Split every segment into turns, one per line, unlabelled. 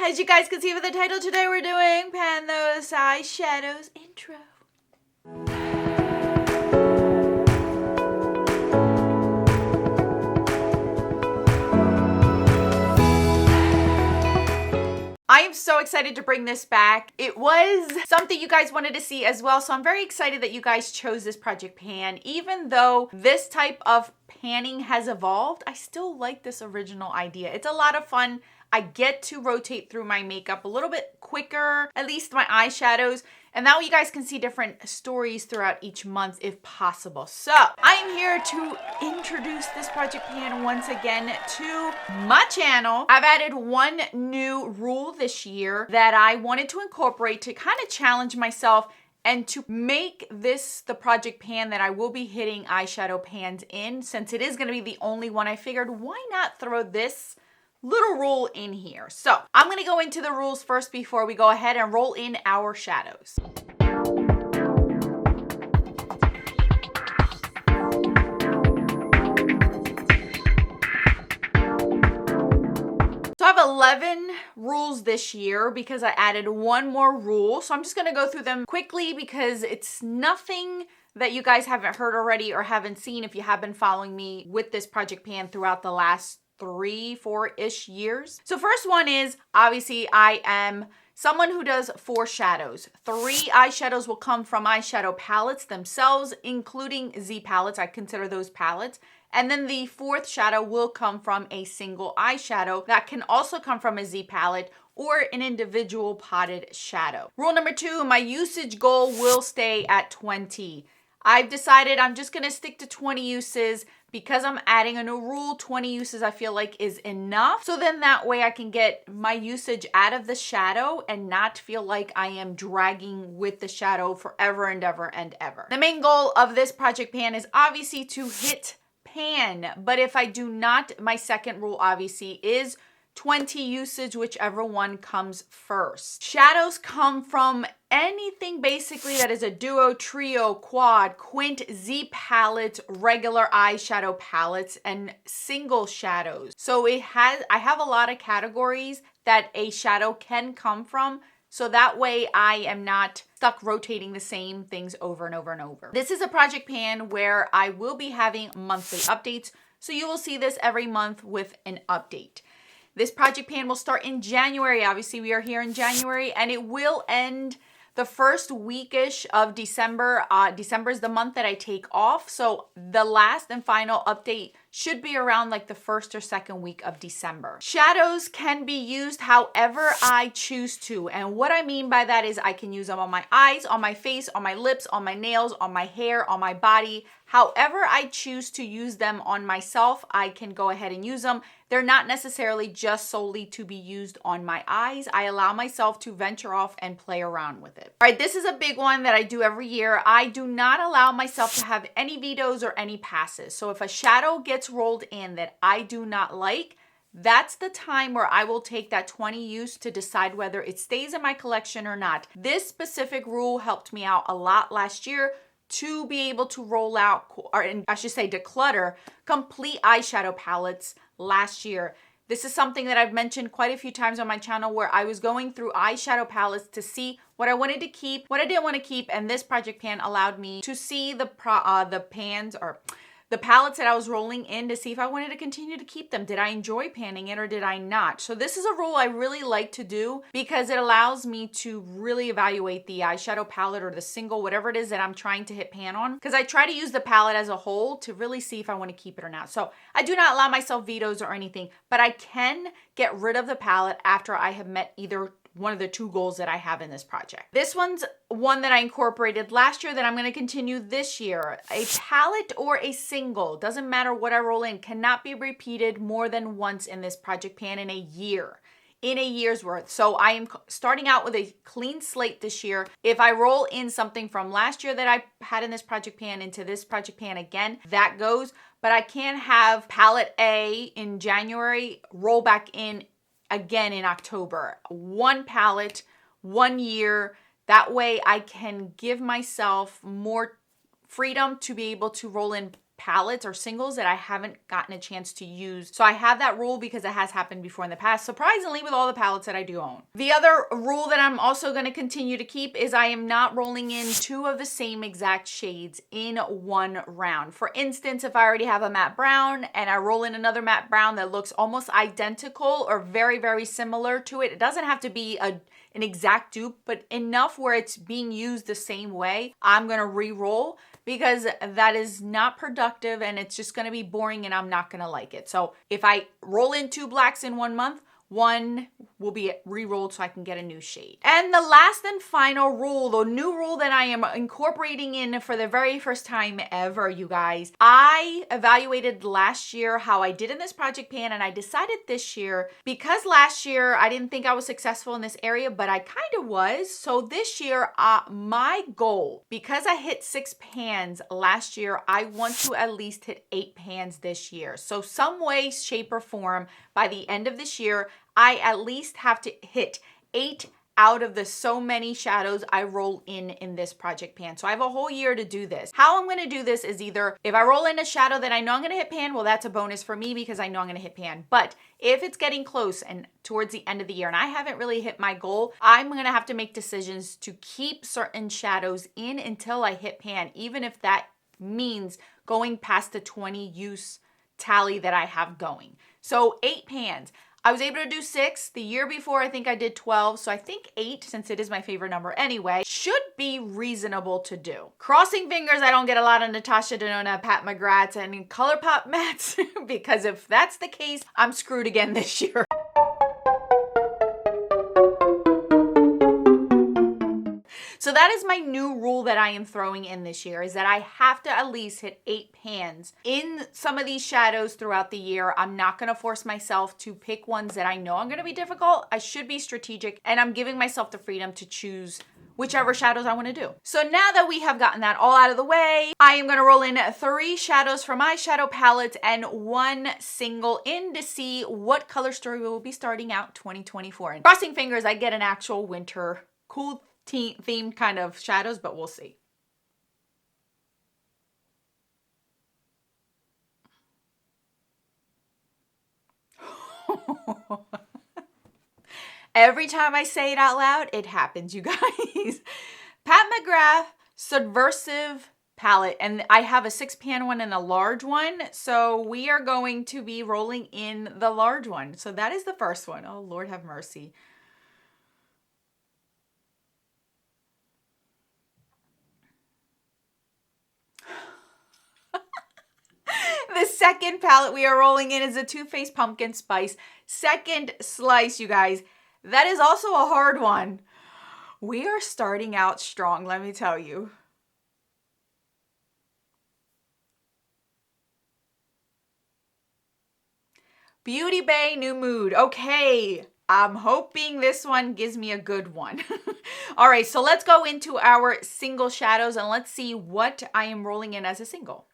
As you guys can see with the title, today we're doing Pan Those Eyeshadows intro. I am so excited to bring this back. It was something you guys wanted to see as well, so I'm very excited that you guys chose this project pan. Even though this type of panning has evolved, I still like this original idea. It's a lot of fun. I get to rotate through my makeup a little bit quicker, at least my eyeshadows, and that way you guys can see different stories throughout each month if possible. So I am here to introduce this project pan once again to my channel. I've added one new rule this year that I wanted to incorporate to kind of challenge myself and to make this the project pan that I will be hitting eyeshadow pans in. Since it is going to be the only one, I figured why not throw this little rule in here. So I'm going to go into the rules first before we go ahead and roll in our shadows. So I have 11 rules this year because I added one more rule. So I'm just going to go through them quickly because it's nothing that you guys haven't heard already or haven't seen if you have been following me with this project pan throughout the last 3-4-ish years. So first one is, obviously I am someone who does 4 shadows. 3 eyeshadows will come from eyeshadow palettes themselves, including Z palettes. I consider those palettes. And then the 4th shadow will come from a single eyeshadow that can also come from a Z palette or an individual potted shadow. Rule number 2, my usage goal will stay at 20. I've decided I'm just gonna stick to 20 uses because I'm adding a new rule. 20 uses I feel like is enough. So then that way I can get my usage out of the shadow and not feel like I am dragging with the shadow forever and ever and ever. The main goal of this project pan is obviously to hit pan, but if I do not, my second rule obviously is 20 usage, whichever one comes first. Shadows come from anything basically that is a duo, trio, quad, quint, Z palette, regular eyeshadow palettes, and single shadows. So I have a lot of categories that a shadow can come from. So that way I am not stuck rotating the same things over and over and over. This is a project pan where I will be having monthly updates. So you will see this every month with an update. This project pan will start in January. Obviously, we are here in January, and it will end the first weekish of December. December is the month that I take off. So the last and final update should be around like the 1st or 2nd week of December. Shadows can be used however I choose to. And what I mean by that is I can use them on my eyes, on my face, on my lips, on my nails, on my hair, on my body. However I choose to use them on myself, I can go ahead and use them. They're not necessarily just solely to be used on my eyes. I allow myself to venture off and play around with it. All right, this is a big one that I do every year. I do not allow myself to have any vetoes or any passes. So if a shadow gets rolled in that I do not like, that's the time where I will take that 20 use to decide whether it stays in my collection or not. This specific rule helped me out a lot last year to be able to roll out, or I should say declutter, complete eyeshadow palettes last year. This is something that I've mentioned quite a few times on my channel where I was going through eyeshadow palettes to see what I wanted to keep, what I didn't want to keep, and this project pan allowed me to see the palettes that I was rolling in to see if I wanted to continue to keep them. Did I enjoy panning it or did I not? So this is a rule I really like to do because it allows me to really evaluate the eyeshadow palette or the single, whatever it is that I'm trying to hit pan on. Because I try to use the palette as a whole to really see if I want to keep it or not. So I do not allow myself vetoes or anything, but I can get rid of the palette after I have met either one of the 2 goals that I have in this project. This one's one that I incorporated last year that I'm going to continue this year. A palette or a single, doesn't matter what I roll in, cannot be repeated more than once in this project pan in a year. In a year's worth. So I am starting out with a clean slate this year. If I roll in something from last year that I had in this project pan into this project pan again, that goes. But I can't have palette A in January roll back in again in October. 1 palette, 1 year. That way I can give myself more freedom to be able to roll in palettes or singles that I haven't gotten a chance to use. So I have that rule because it has happened before in the past, surprisingly, with all the palettes that I do own. The other rule that I'm also going to continue to keep is I am not rolling in 2 of the same exact shades in one round. For instance, if I already have a matte brown and I roll in another matte brown that looks almost identical or very, very similar to it, it doesn't have to be an exact dupe, but enough where it's being used the same way, I'm gonna re-roll, because that is not productive and it's just gonna be boring and I'm not gonna like it. So if I roll in 2 blacks in 1 month, one will be re-rolled so I can get a new shade. And the last and final rule, the new rule that I am incorporating in for the very first time ever, you guys, I evaluated last year how I did in this project pan, and I decided this year, because last year I didn't think I was successful in this area, but I kind of was. So this year, my goal, because I hit 6 pans last year, I want to at least hit 8 pans this year. So some way, shape, or form, by the end of this year, I at least have to hit 8 out of the so many shadows I roll in this project pan. So I have a whole year to do this. How I'm gonna do this is either if I roll in a shadow that I know I'm gonna hit pan, well, that's a bonus for me because I know I'm gonna hit pan. But if it's getting close and towards the end of the year and I haven't really hit my goal, I'm gonna have to make decisions to keep certain shadows in until I hit pan, even if that means going past the 20 use tally that I have going. So 8 pans. I was able to do 6. The year before, I think I did 12. So I think 8, since it is my favorite number anyway, should be reasonable to do. Crossing fingers I don't get a lot of Natasha Denona, Pat McGrath's, and ColourPop mattes, because if that's the case, I'm screwed again this year. So that is my new rule that I am throwing in this year, is that I have to at least hit 8 pans in some of these shadows throughout the year. I'm not going to force myself to pick ones that I know I'm going to be difficult. I should be strategic, and I'm giving myself the freedom to choose whichever shadows I want to do. So now that we have gotten that all out of the way, I am going to roll in 3 shadows from my shadow palette and 1 single in to see what color story we will be starting out 2024 in. Crossing fingers I get an actual winter cool themed kind of shadows, but we'll see. Every time I say it out loud, it happens, you guys. Pat McGrath Subversive palette, and I have a 6 pan one and a large one, so we are going to be rolling in the large one. So that is the first one. Oh, Lord have mercy. The second palette we are rolling in is a Too Faced Pumpkin Spice second slice, you guys. That is also a hard one. We are starting out strong, let me tell you. Beauty Bay New Mood. Okay, I'm hoping this one gives me a good one. All right, so let's go into our single shadows and let's see what I am rolling in as a single.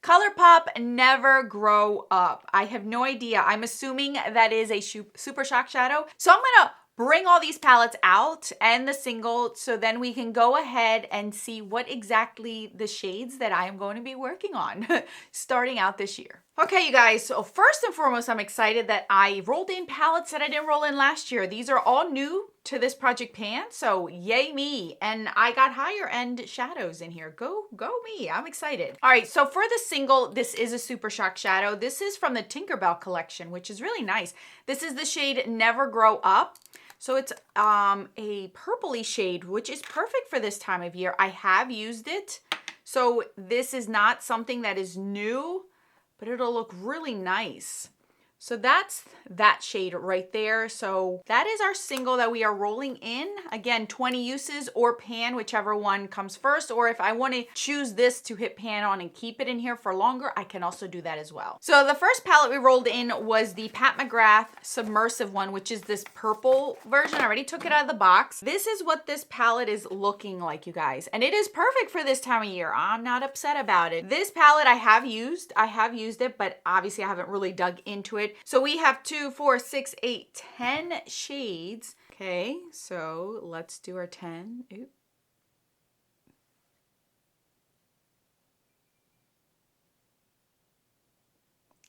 ColourPop Never Grow Up. I have no idea. I'm assuming that is a Super Shock shadow. So I'm gonna bring all these palettes out and the single, so then we can go ahead and see what exactly the shades that I am going to be working on starting out this year. Okay, you guys, so first and foremost, I'm excited that I rolled in palettes that I didn't roll in last year. These are all new to this project pan, so yay me. And I got higher end shadows in here. Go me, I'm excited. All right, so for the single, this is a Super Shock shadow. This is from the Tinkerbell collection, which is really nice. This is the shade Never Grow Up. So it's a purpley shade, which is perfect for this time of year. I have used it. So this is not something that is new, but it'll look really nice. So that's that shade right there. So that is our single that we are rolling in. Again, 20 uses or pan, whichever one comes first. Or if I want to choose this to hit pan on and keep it in here for longer, I can also do that as well. So the first palette we rolled in was the Pat McGrath Submersive one, which is this purple version. I already took it out of the box. This is what this palette is looking like, you guys. And it is perfect for this time of year. I'm not upset about it. This palette I have used it, but obviously I haven't really dug into it. So we have 2, 4, 6, 8, 10 shades. Okay, so let's do our 10. Ooh.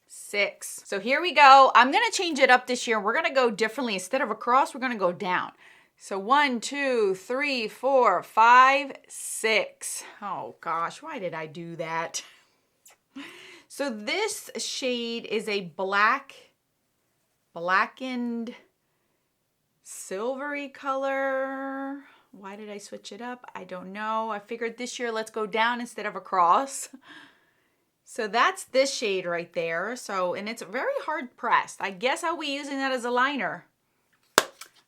Six. So here we go. I'm gonna change it up this year. We're gonna go differently. Instead of across, we're gonna go down. So 1, 2, 3, 4, 5, 6. Oh gosh, why did I do that? So this shade is a blackened silvery color. Why did I switch it up? I don't know. I figured this year let's go down instead of across. So that's this shade right there. So, and it's very hard pressed. I guess I'll be using that as a liner.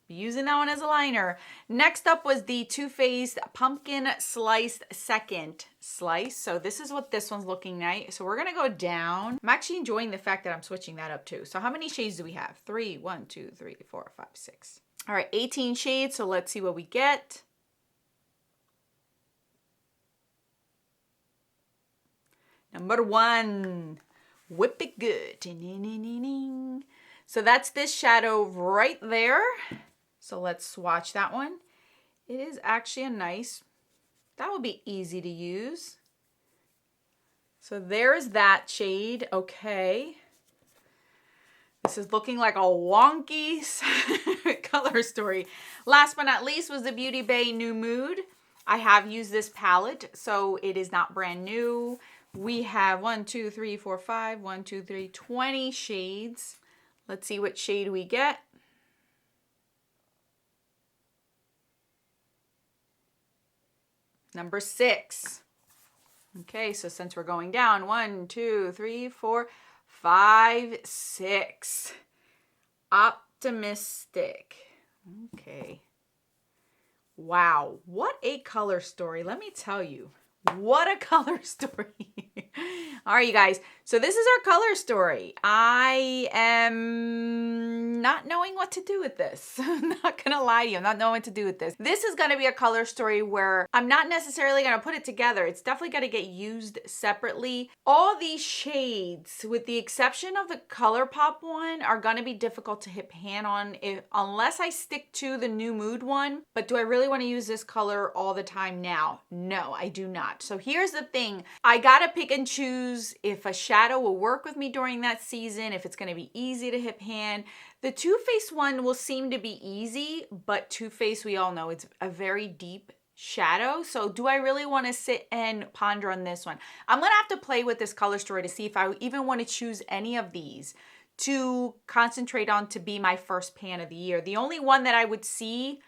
Using that one as a liner. Next up was the Too Faced Pumpkin Sliced Second Slice. So this is what this one's looking like. So we're gonna go down. I'm actually enjoying the fact that I'm switching that up too. So how many shades do we have? 3, 1, 2, 3, 4, 5, 6. All right, 18 shades. So let's see what we get. Number 1, Whip It Good. So that's this shadow right there. So let's swatch that one. It is actually a nice, that would be easy to use. So there's that shade, okay. This is looking like a wonky color story. Last but not least was the Beauty Bay New Mood. I have used this palette, so it is not brand new. We have 1, 2, 3, 4, 5, 1, 2, 3, 20 shades. Let's see what shade we get. Number 6. Okay, so since we're going down, 1, 2, 3, 4, 5, 6. Optimistic. Okay. Wow, what a color story. Let me tell you. What a color story. All right, you guys. So this is our color story. I am not knowing what to do with this. I'm not going to lie to you. I'm not knowing what to do with this. This is going to be a color story where I'm not necessarily going to put it together. It's definitely going to get used separately. All these shades, with the exception of the ColourPop one, are going to be difficult to hit pan on unless I stick to the New Mood one. But do I really want to use this color all the time now? No, I do not. So here's the thing. I gotta pick and choose if a shadow will work with me during that season, if it's gonna be easy to hit pan. The Too Faced one will seem to be easy, but Too Faced, we all know, it's a very deep shadow. So do I really want to sit and ponder on this one? I'm gonna have to play with this color story to see if I even want to choose any of these to concentrate on to be my first pan of the year. The only one that I would see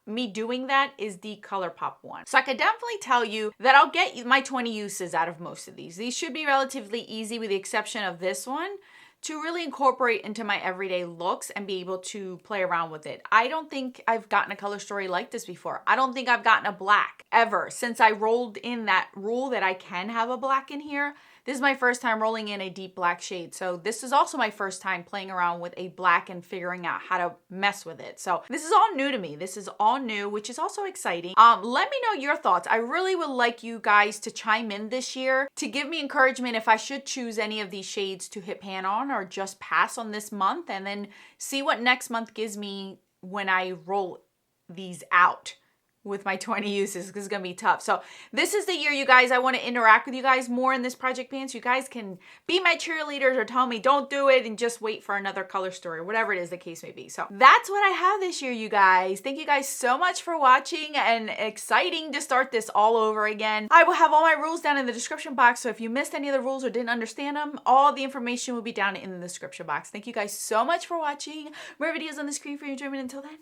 me doing that is the ColourPop one. So I could definitely tell you that I'll get my 20 uses out of most of these. These should be relatively easy with the exception of this one to really incorporate into my everyday looks and be able to play around with it. I don't think I've gotten a color story like this before. I don't think I've gotten a black ever since I rolled in that rule that I can have a black in here. This is my first time rolling in a deep black shade. So this is also my first time playing around with a black and figuring out how to mess with it. So this is all new to me. This is all new, which is also exciting. Let me know your thoughts. I really would like you guys to chime in this year to give me encouragement if I should choose any of these shades to hit pan on or just pass on this month and then see what next month gives me when I roll these out with my 20 uses, because it's gonna be tough. So this is the year, you guys. I want to interact with you guys more in this project pan so you guys can be my cheerleaders or tell me don't do it and just wait for another color story, whatever it is the case may be. So that's what I have this year, you guys. Thank you guys so much for watching, and exciting to start this all over again. I will have all my rules down in the description box, so if you missed any of the rules or didn't understand them, all the information will be down in the description box. Thank you guys so much for watching. More videos on the screen for your enjoyment. Until then,